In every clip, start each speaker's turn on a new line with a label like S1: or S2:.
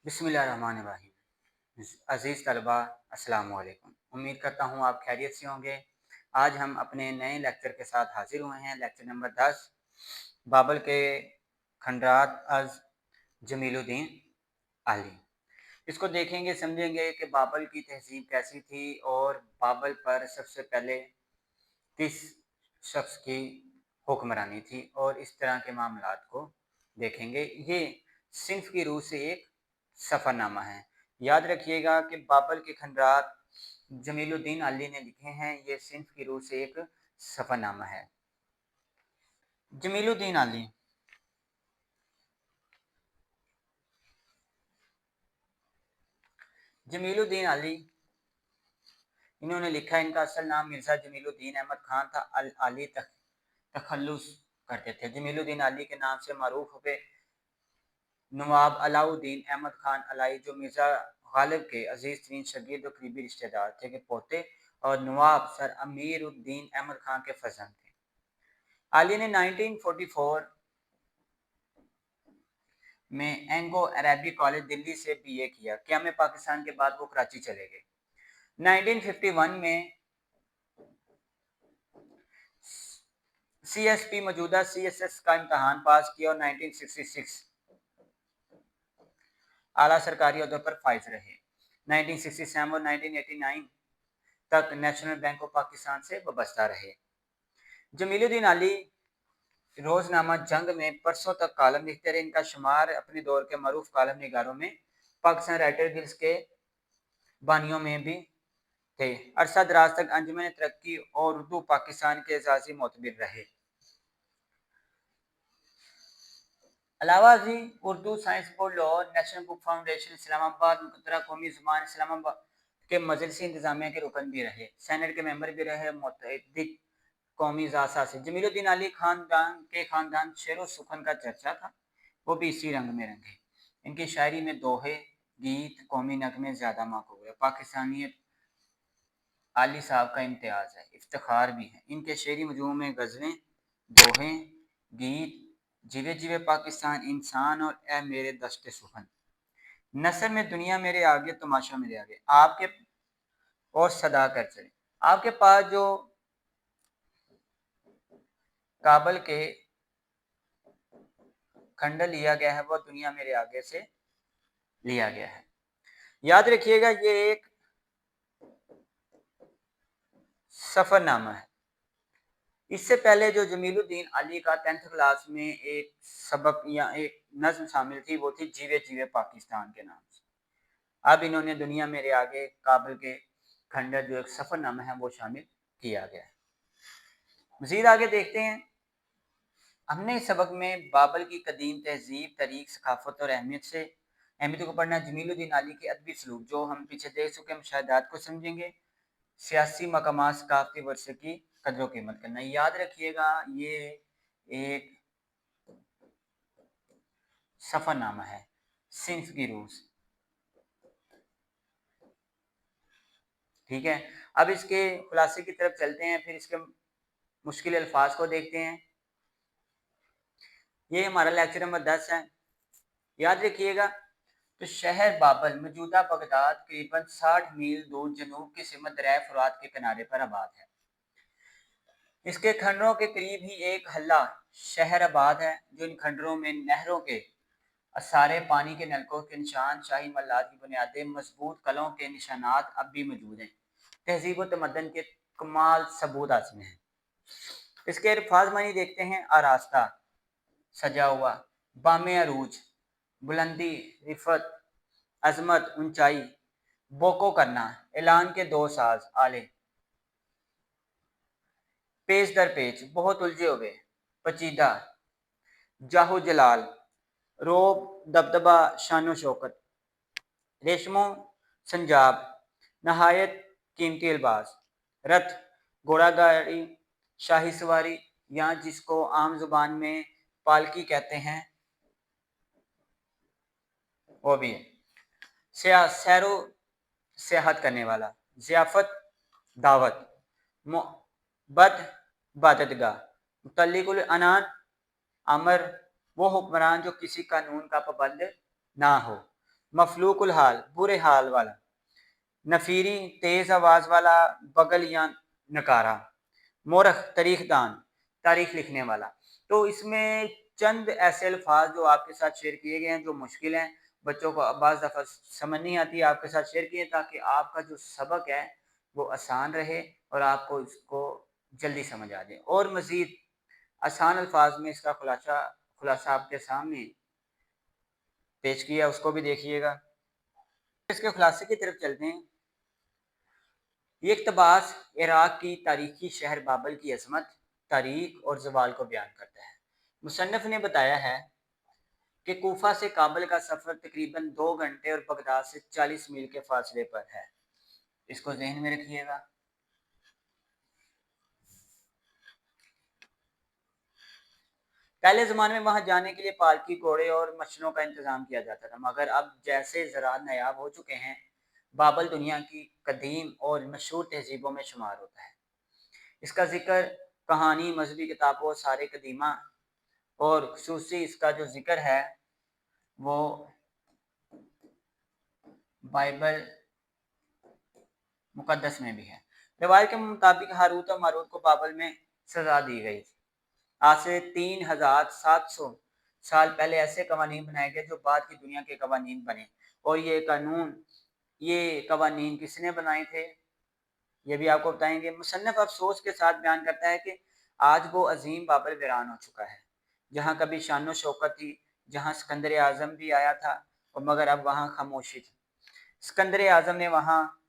S1: बिस्मिल्लाहिर्रहमानिर्रहीम। अज़ीज़ तलबा, अस्सलाम वालेकुम। उम्मीद करता हूँ आप खैरियत से होंगे। आज हम अपने नए लेक्चर के साथ हाजिर हुए हैं। लेक्चर नंबर 10, बाबर के खंडरात अज़ जमीलुद्दीन आली। इसको देखेंगे, समझेंगे कि बाबर की तहज़ीब कैसी थी और बाबर पर सबसे पहले किस शख्स की हुक्मरानी थी, और इस तरह के मामलात को देखेंगे। ये सिंफ की रूह से एक सफ़रनामा है। याद रखिएगा कि बाबर के खंडरात जमीलुद्दीन अली ने लिखे हैं। ये सिंफ की रूह से एक सफ़रनामा है। जमीलुद्दीन अली जमीलुद्दीन अली इन्होंने लिखा, इनका असल नाम मिर्ज़ा जमीलुद्दीन अहमद खान था। अल अली तखल्लुस करते थे। जमीलुद्दीन अली के नाम से मारूफ हुए नवाब अलाउद्दीन अहमद खान अलाई, जो मिर्ज़ा गालिब के अजीज़ तरीन शगीर्द और करीबी रिश्तेदार थे, के पोते और नवाब सर अमीरुद्दीन अहमद खान के फर्जंद थे। अली ने 1944 में एंग्लो अरबिक कॉलेज दिल्ली से बीए किया। क़याम पाकिस्तान के बाद वो कराची चले गए। 1951 में CSP मौजूदा CSS का इम्तहान पास किया और 1966 आला सरकारी अहदों पर फाइज रहे। 1967 और 1989 तक नेशनल बैंक ऑफ पाकिस्तान से वाबस्ता रहे। जमीलुद्दीन अली रोजनामा जंग में परसों तक कॉलम लिखते रहे। इनका शुमार अपने दौर के मरूफ कॉलम निगारों में पाकिस्तान राइटर गिल्ड के बानियों में भी थे। अरसा दराज तक अंजुमन तरक्की और उर्दू पाकिस्तान के एजाजी मोतबिर रहे। अलावा जी Urdu science board Lahore, national book foundation Islamabad, मुकद्दरा कौमी ज़ुबान इस्लामाबाद के मजलिसी इंतजामिया के रुकन भी रहे। सेनेट के मेंबर भी रहे। मुतअद्दिद कौमी ज़ासा से जमीलुद्दीन अली खानदान शेर व सुखन का चर्चा था। वो भी इसी रंग में रंगे। इनकी शायरी में दोहे, गीत, कौमी नगमे ज़्यादा मकबूल है। पाकिस्तानियत अली साहब का इम्तियाज़ है, इफ्तिखार भी है। इनके शेरी मजमू में गज़लें, दोहे, गीत, जीवे जीवे पाकिस्तान, इंसान और ए मेरे दस्ते सुखन, नसर में दुनिया मेरे आगे, तमाशा मेरे आगे, आपके और सदा कर चले। आपके पास जो काबल के खंडर लिया गया है, वो दुनिया मेरे आगे से लिया गया है। याद रखिएगा, ये एक सफरनामा है। इससे पहले जो जमीलुद्दीन अली का 10th क्लास में एक सबक या एक नज्म शामिल थी, वो थी जीवे जीवे पाकिस्तान के नाम से। अब इन्होंने दुनिया मेरे आगे काबल के खंडर जो एक सफरनामा है, वो शामिल किया गया है। मजीद आगे देखते हैं। हमने इस सबक में बाबर की कदीम तहजीब, तारीख, सकाफत और अहमियत को पढ़ना। जमीलुद्दीन अली के अदबी सलूक, जो हम पीछे देख चुके, मुशाहदात को समझेंगे। सियासी मकामात, सकाफती वर्षे की कदर कीमत करना। याद रखिएगा, ये एक सफरनामा है सिंफ की रूह से। ठीक है, अब इसके खुलासे की तरफ चलते हैं, फिर इसके मुश्किल अल्फाज को देखते हैं। ये हमारा लेक्चर नंबर 10 है। याद रखिएगा, तो शहर बाबर मौजूदा बगदाद करीबन 60 मील दूर जनूब की सिमत दरिया फुरात के किनारे पर आबाद है। इसके खंडरों के करीब ही एक हल्ला शहर आबाद है, जो इन खंडरों में नहरों के सारे पानी के नलकों के निशान, शाही मल्लात की बुनियादें, मजबूत कलों के निशानात अब भी मौजूद हैं। तहजीब व तमद्दन के कमाल सबूत हासिल हैं। इसके अल्फाज मानी देखते हैं। आरास्ता, सजा हुआ, बामे अरूज, बुलंदी, रिफत, अजमत, ऊंचाई, बोको करना, ऐलान के दो साज, आले, पेच दर पेच, बहुत उलझे हुए, पचीदा, जाहो जलाल, रोब, दबदबा, शानो शौकत, रेशमो संजाब, नहायत कीमती अल्बास, रथ, घोड़ा गाड़ी, शाही सवारी, या जिसको आम जुबान में पालकी कहते हैं, वो भी है। सैरो सेहत करने वाला, ज़ियाफत, दावत, बद बादतगाह, मुतल्लिकुल अनान, अमर, वो हुक्मरान जो किसी कानून का पाबंद ना हो, मफलूक उल हाल, बुरे हाल वाला, नफीरी, तेज आवाज वाला, बगल या नकारा, मोरख, तारीख दान, तारीख लिखने वाला। तो इसमें चंद ऐसे अल्फाज जो आपके साथ शेयर किए गए हैं जो मुश्किल हैं, बच्चों को बाज़ दफ़ा समझ नहीं आती, आपके साथ शेयर किए ताकि आपका जो सबक है वो आसान रहे और आपको इसको जल्दी समझ आ जाए। और मज़ीद आसान अल्फाज में इसका खुलासा आपके सामने पेश किया, उसको भी देखिएगा। इसके खुलासे की तरफ चलते हैं। ये इक़्तिबास इराक़ की तारीख़ी शहर बाबल की अज़मत, तारीख़ और ज़वाल को बयान करता है। मुसन्निफ़ ने बताया है कि कूफा से काबुल का सफ़र तकरीबन 2 घंटे और बगदाद से 40 मील के फासले पर है। इसको ज़हन में रखिएगा। पहले ज़माने में वहाँ जाने के लिए पालकी, घोड़े और मछलियों का इंतज़ाम किया जाता था, मगर अब जैसे ज़राअत नायाब हो चुके हैं, बाबल दुनिया की कदीम और मशहूर तहज़ीबों में शुमार होता है। इसका ज़िक्र कहानी, मज़हबी किताबों, सारे कदीमा और ख़ुसूसी इसका जो ज़िक्र है वो बाइबल मुक़द्दस में भी है। रिवायत के मुताबिक हारूत और मारूत को बाबल में सज़ा दी गई। आज से 3700 साल पहले ऐसे कवानीन बनाए गए जो बाद की दुनिया के कवानीन बने। और ये कवानीन किसने बनाए थे, ये भी आपको बताएंगे। मुसन्निफ अफसोस के साथ बयान करता है कि आज वो अजीम बाबल वीरान हो चुका है, जहाँ कभी शानो शौकत थी, जहाँ सिकंदर आज़म भी आया था, और मगर अब वहाँ खामोशी थी। सिकंदर आज़म ने वहाँ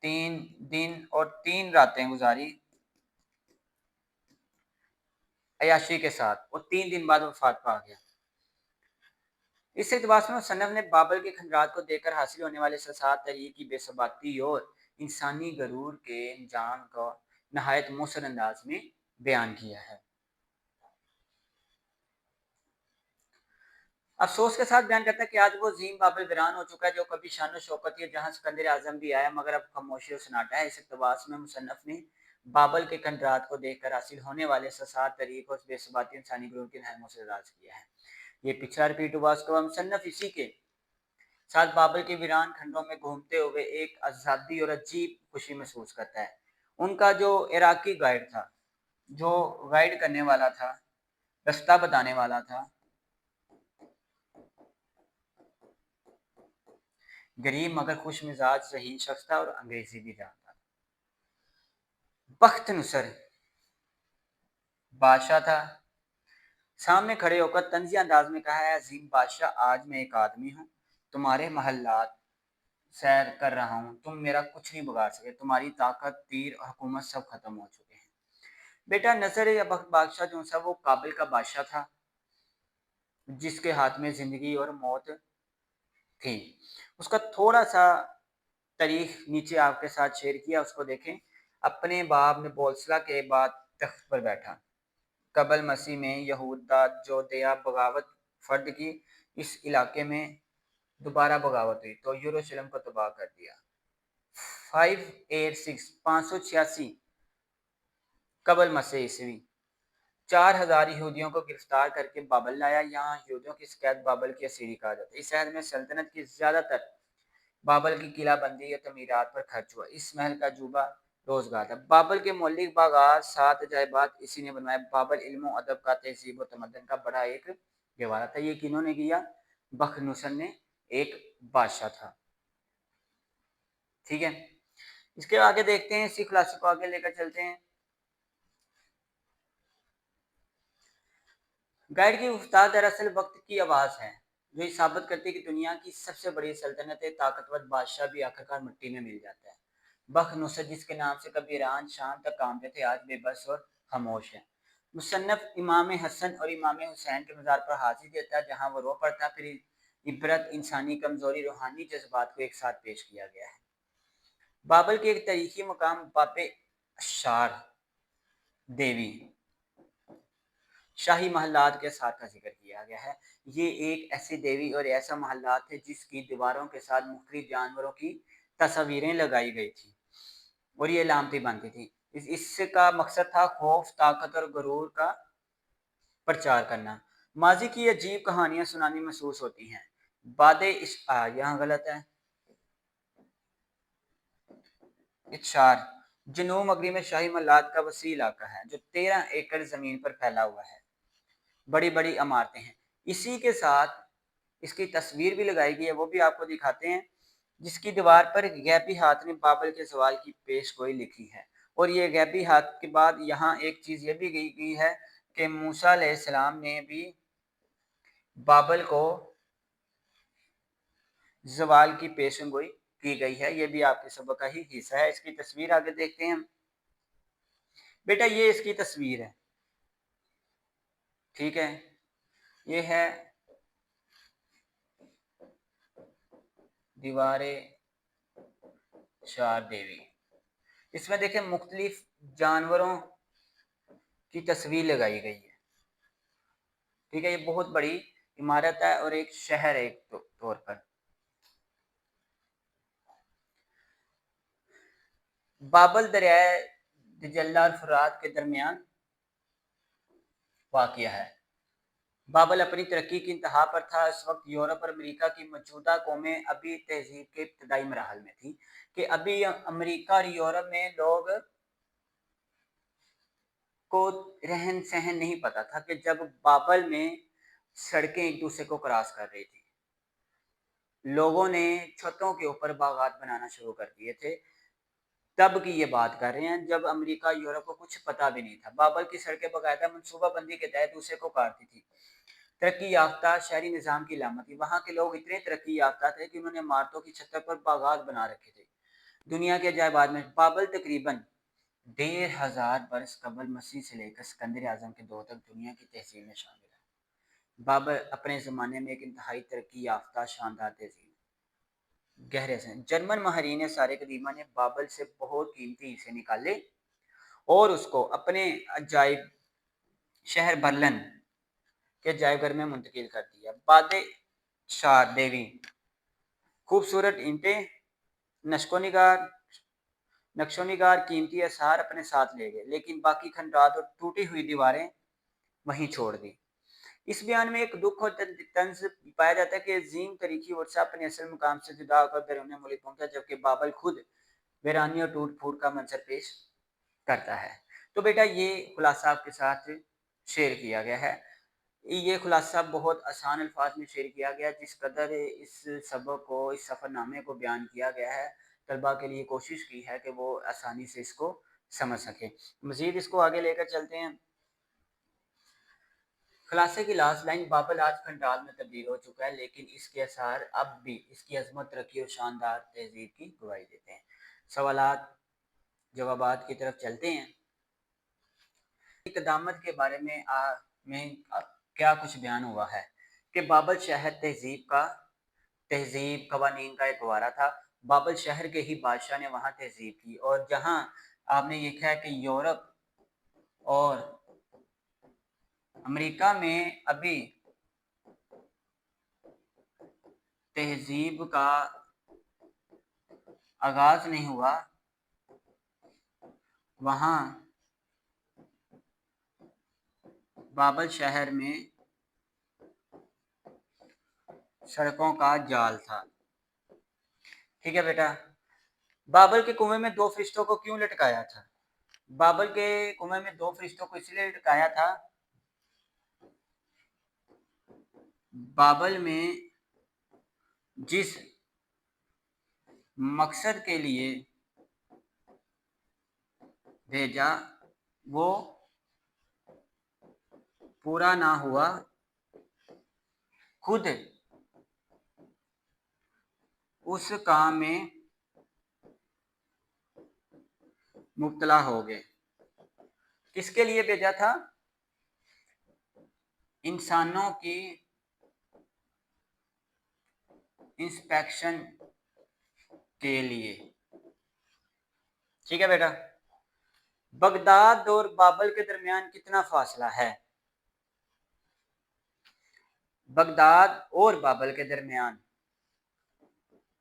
S1: 3 दिन और 3 रातें गुजारी अय्याशी के साथ, और 3 दिन बाद वफात पा गया। इस इक़्तिबास में मुसन्निफ ने बाबल के खंडरात को देखकर हासिल होने वाले ससात तहरीक की बेसबाती और इंसानी गरूर के अंजाम को नहायत मुसर अंदाज में बयान किया है। अफसोस के साथ बयान करता है कि आज वो अजीम बाबल वीरान हो चुका है जो कभी शान शौकत थी, जहाँ सिकंदर आज़म भी आया, मगर अब खामोशी और सन्नाटा है। इस इक़्तिबास में मुसन्निफ ने बाबल के खंडरात को देखकर हासिल होने वाले ससात तहरीक और बेसबाती इंसानी गरूर के नहायत मुसर अंदाज किया है। ये पिछला रिपीट हुआ। उसके बाद मुसन्निफ इसी के साथ बाबर के वीरान खंडों में घूमते हुए एक आज़ादी और अजीब खुशी महसूस करता है। उनका जो इराकी गाइड था, जो गाइड करने वाला था, रास्ता बताने वाला था, गरीब मगर खुश मिजाज रहीन शख्स था और अंग्रेजी भी जानता था। बख्त नुसर बादशाह था। सामने खड़े होकर तंज़िया अंदाज में कहा है, अजीम बादशाह, आज मैं एक आदमी हूँ, तुम्हारे महल्लात सैर कर रहा हूँ, तुम मेरा कुछ नहीं बिगाड़ सके, तुम्हारी ताकत, तीर और हुकूमत सब खत्म हो चुके हैं। बेटा, नसर या बख्त बादशाह जो सा वो काबिल का बादशाह था, जिसके हाथ में जिंदगी और मौत थी। उसका थोड़ा सा तारीख नीचे आपके साथ शेयर किया, उसको देखें। अपने बाप ने बोलसला के बाद तख्त पर बैठा। कबल मसीह में यहूदा जोदिया बगावत फर्द की, इस इलाके में दोबारा बगावत हुई तो यरूशलेम को तबाह कर दिया। 586 कबल मसीह ईस्वी 4000 यहूदियों को गिरफ्तार करके बाबल लाया। यहाँ यहूदियों की शिकायत बाबल की असीरी कहा जाता है। इस शहर में सल्तनत की ज्यादातर बाबल की किलाबंदी या तमीरात पर खर्च हुआ। इस महल का जुबा रोजगार था। बाबल के मौलिक बागात, 7 अजायबात इसी ने बनवाया। बाबल इल्म अदब का, तहजीब और तमद्दन का बड़ा एक गहवारा था। ये किन्होंने किया? बख्तनसर ने, एक बादशाह था। ठीक है, इसके आगे देखते हैं, इसी क्लास को आगे लेकर चलते हैं। गाइड की गुफ्तार दरअसल वक्त की आवाज़ है, जो ये साबित करती है कि दुनिया की सबसे बड़ी सल्तनत ताकतवर बादशाह भी आखिरकार मिट्टी में मिल जाता है। बख नुसरत, जिसके नाम से कभी ईरान शाम तक कामते थे, आज बेबस और खामोश है। मुसन्नफ इमाम हसन और इमाम हुसैन के मज़ार पर हाजिर देता है, जहाँ वो रो पड़ता। फिर इबरत, इंसानी कमजोरी, रूहानी जज्बात को एक साथ पेश किया गया है। बाबर के एक तारीखी मकाम बापे अशार देवी शाही महलात के साथ का जिक्र किया गया है। ये एक ऐसी देवी और ऐसा महलात है जिसकी दीवारों के साथ मुख्तलिफ जानवरों की तस्वीरें लगाई गई थी और ये लामती बनती थी। इसका मकसद था खौफ, ताकत और गरूर का प्रचार करना। माजी की अजीब कहानियां सुनानी महसूस होती हैं। यहाँ गलत है, इशार जनूब मगरब में शाही मल्लात का वसी इलाका है जो 13 एकड़ जमीन पर फैला हुआ है। बड़ी बड़ी इमारतें हैं। इसी के साथ इसकी तस्वीर भी लगाई गई है, वो भी आपको दिखाते हैं, जिसकी दीवार पर गैबी हाथ ने बाबल के सवाल की पेश गोई लिखी है। और ये गैबी हाथ के बाद यहाँ एक चीज़ ये भी गई है कि मूसा अलैहिस्सलाम ने भी बाबल को जवाल की पेशन गोई की गई है। ये भी आपके सबक का ही हिस्सा है। इसकी तस्वीर आगे देखते हैं बेटा, ये इसकी तस्वीर है, ठीक है। ये है दीवारे शार देवी। इसमें देखें मुख्तलिफ जानवरों की तस्वीर लगाई गई है, ठीक है। ये बहुत बड़ी इमारत है और एक शहर है एक तौर पर। बाबल दरियाए दजल्ला और फुरात के दरमियान वाक़िया है। बाबल अपनी तरक्की की इंतहा पर था। इस वक्त यूरोप और अमेरिका की मौजूदा कौमें अभी तहजीब के इब्तदाई मराहल में थी कि अभी अमेरिका और यूरोप में लोग को रहन सहन नहीं पता था कि जब बाबल में सड़कें एक दूसरे को क्रॉस कर रही थी, लोगों ने छतों के ऊपर बागात बनाना शुरू कर दिए थे। तब की ये बात कर रहे हैं जब अमेरिका यूरोप को कुछ पता भी नहीं था। बाबल की सड़कें बाकायदा मनसूबा बंदी के तहत दूसरे को काटती थी। तरक्की याफ्ता शहरी निज़ाम की अलामत थी। वहाँ के लोग इतने तरक्की याफ्ता थे कि उन्होंने इमारतों की छतों पर बागात बना रखे थे। दुनिया के अजायबात में बाबल तकरीबन 1500 बरस कबल मसीह से लेकर सिकंदर आजम के दौर तक दुनिया की तहजीब में शामिल है। बाबर अपने ज़माने में एक इंतहाई तरक्की याफ्ता शानदार तहजीब गहरे से जर्मन माहरीन सारे कदीमा ने बाबल से बहुत कीमती हिस्से निकाले और उसको अपने अजायब शहर बर्लिन के अजायब घर में मुंतकिल कर दिया। बादे शार देवी खूबसूरत ईंटें, नक्शोनिगार नक्शोनिगार कीमती आसार अपने साथ ले गए, लेकिन बाकी खंडरात और टूटी हुई दीवारें वहीं छोड़ दी। इस बयान में एक दुख और तंज पाया जाता है कि अजीम तारीखी वर्षा अपने असल मुकाम से जुदा होकर बैरून मुल्क पहुंचा, जबकि बाबल खुद वीरानी और टूट फूट का मंजर पेश करता है। तो बेटा ये खुलासा आपके साथ शेयर किया गया है। ये खुलासा बहुत आसान अल्फाज में शेयर किया गया। जिस कदर इस सबक को, इस सफ़रनामे को बयान किया गया है, तलबा के लिए कोशिश की है कि वो आसानी से इसको समझ सकें। मज़ीद इसको आगे लेकर चलते हैं। खुलासे की लास्ट लाइन, बाबल आज खंडाल में तब्दील हो चुका है, लेकिन इसके आसार अब भी इसकी अजमत, तरक्की और शानदार तहजीब की गवाही देते हैं। सवालात जवाबात की तरफ चलते हैं। इक़दामत के बारे में क्या कुछ बयान हुआ है कि बाबल शहर तहजीब कवानीन का एक वारा था। बाबल शहर के ही बादशाह ने वहाँ तहजीब की, और जहाँ आपने लिखा है कि यूरोप और अमेरिका में अभी तहजीब का आगाज नहीं हुआ, वहाँ बाबल शहर में सड़कों का जाल था। ठीक है बेटा। बाबल के कुएं में दो फरिश्तों को क्यों लटकाया था? बाबल के कुएं में दो फरिश्तों को इसलिए लटकाया था, बाबल में जिस मकसद के लिए भेजा वो पूरा ना हुआ, खुद उस काम में मुब्तला हो गए। किसके लिए भेजा था? इंसानों की इंस्पेक्शन के लिए। ठीक है बेटा। बगदाद और बाबल के दरमियान कितना फासला है? बगदाद और बाबल के दरमियान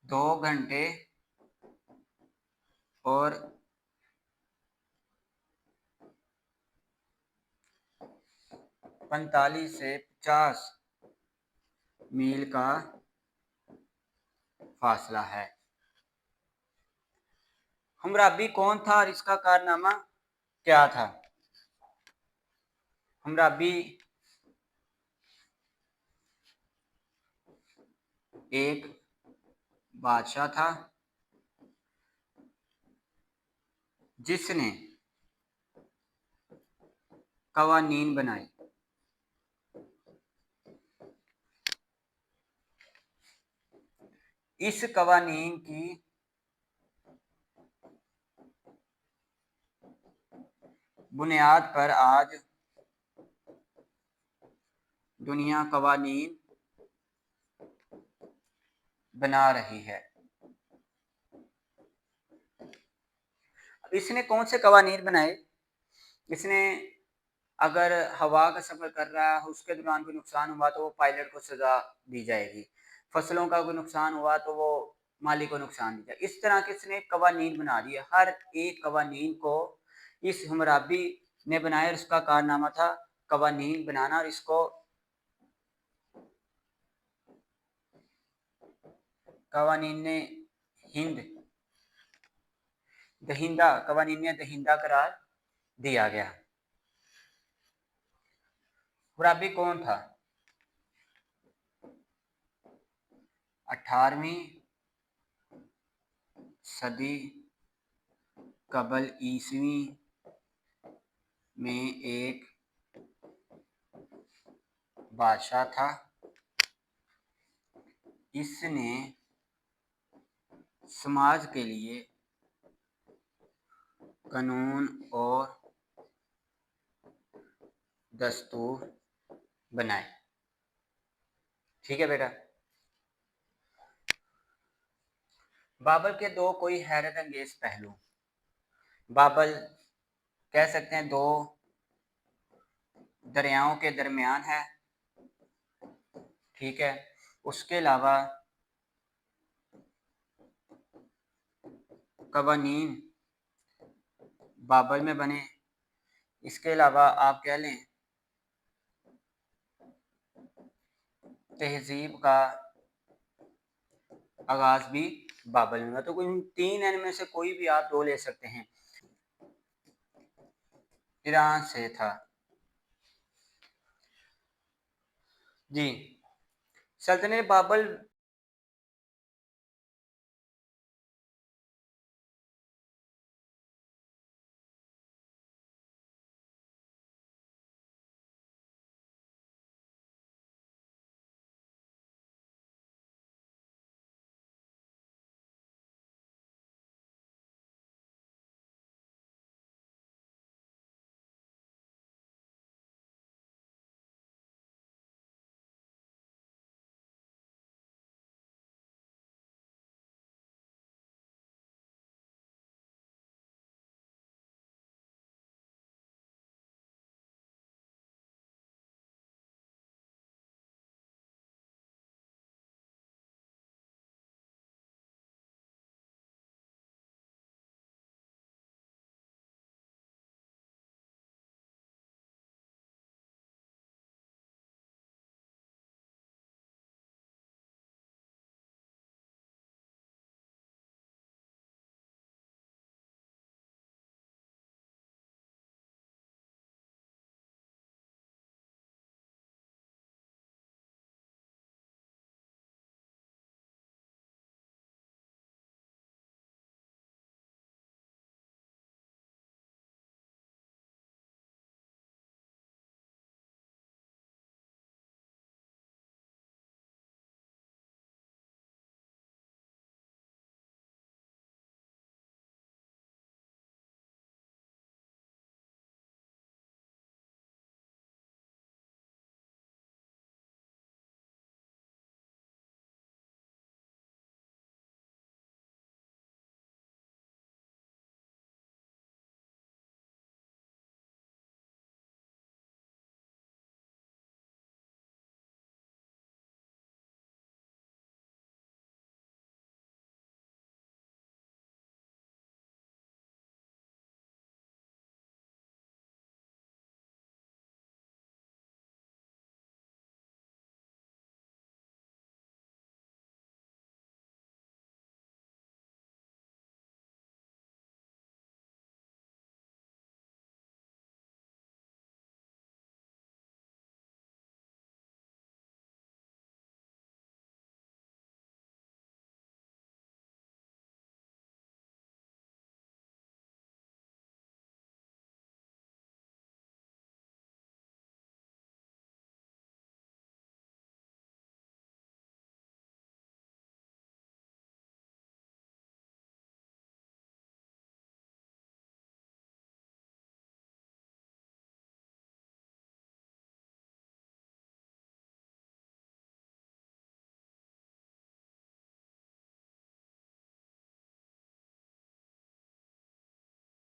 S1: 2 घंटे और 45 से 50 मील का फासला है। हमराबी कौन था और इसका कारनामा क्या था? हमराबी एक बादशाह था जिसने कवानीन बनाए। इस कवानीन की बुनियाद पर आज दुनिया कवानीन बना रही है। इसने कौन से कवानीन बनाए? इसने अगर हवा का सफ़र कर रहा है उसके दौरान कोई नुकसान हुआ तो वो पायलट को सज़ा दी जाएगी, फसलों का कोई नुकसान हुआ तो वो मालिक को नुकसान दी जाए। इस तरह के इसने कवानीन बना दिए। हर एक कवानीन को इस हमराबी ने बनाया और उसका कारनामा था कवानीन बनाना। और इसको कवानीन हिंद दहिंदा कवानीन दहिंदा करार दिया गया। हमराबी कौन था? 18वीं सदी कबल ईसवी में एक बादशाह था। इसने समाज के लिए कानून और दस्तूर बनाए। ठीक है बेटा। बाबर के दो कोई हैरत अंगेज पहलू। बाबर कह सकते हैं दो दरियाओं के दरमियान है। ठीक है। उसके अलावा कवानीन बाबर में बने। इसके अलावा आप कह लें तहजीब का आगाज भी बाबर में हुआ। तो इन तीन में से कोई भी आप दो ले सकते हैं। ईरान से था जी। सल्तनत बाबर